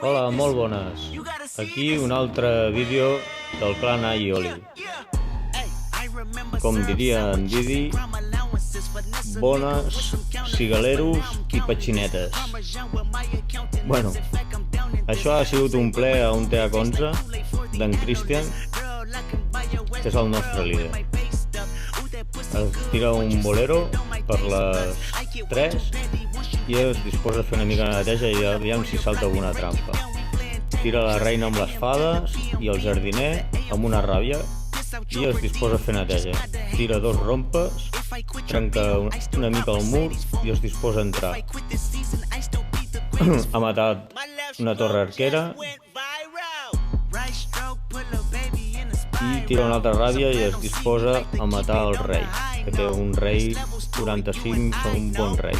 Hola, molt bones. Aquí un altre vídeo del clan Aioli. Com diria en Didi, bones, cigaleros i petxinetes. Bueno, això ha sigut un ple a un TH11 d'en Christian, que és el nostre líder. Es tira un bolero per les 3 i es disposa a fer una mica de neteja i aviam si salta alguna trampa. Tira la reina amb les fades i el jardiner amb una ràbia i es disposa a fer neteja. Tira 2 rompes, trenca una mica el mur i es disposa a entrar. Ha matat una torre arquera i tira una altra ràbia i es disposa a matar el rei, que té un rei 45, un bon rei.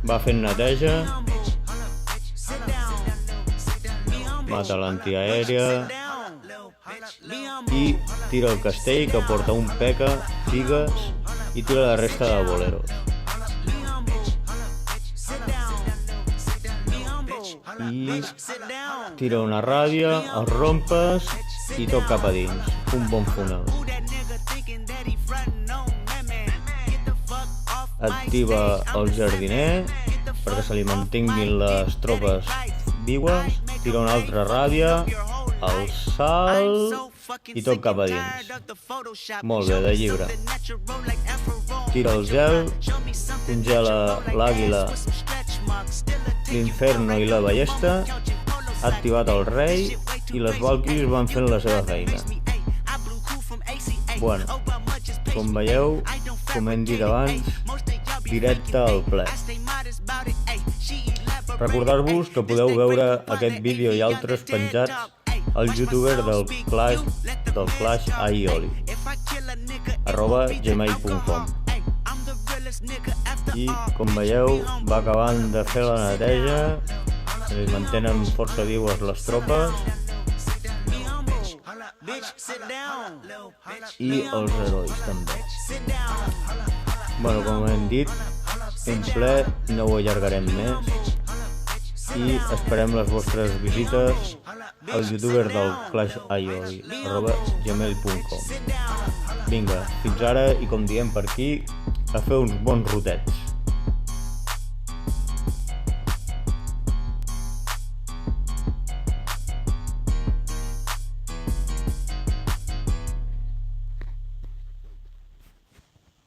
Va fent neteja, mata l'antiaèria i tira el castell, que porta un peca, figues i tira la resta de boleros. I tira una ràbia, els rompes i tot cap a dins. Un bon funnel. Activa el jardiner perquè se li mantinguin les tropes vives. Tira una altra ràbia, el salt i tot cap a dins. Molt bé, de llibre. Tira el gel, congela l'àguila, l'inferno i la ballesta. Ha activat el rei i les Valkyries van fent la seva feina. Bueno, com veieu, com hem dit abans, directe al ple. Recordar-vos que podeu veure aquest vídeo i altres penjats al youtuber del Clash Aioli, @gmail.com. I com veieu va acabant de fer la neteja, es mantenen força vives les tropes i els herois també. Bueno, com hem dit, un ple, no ho allargarem més i esperem les vostres visites al youtuber del Clash Aioli, @gmail.com. Vinga, fins ara i com diem per aquí, a fer uns bons rotets.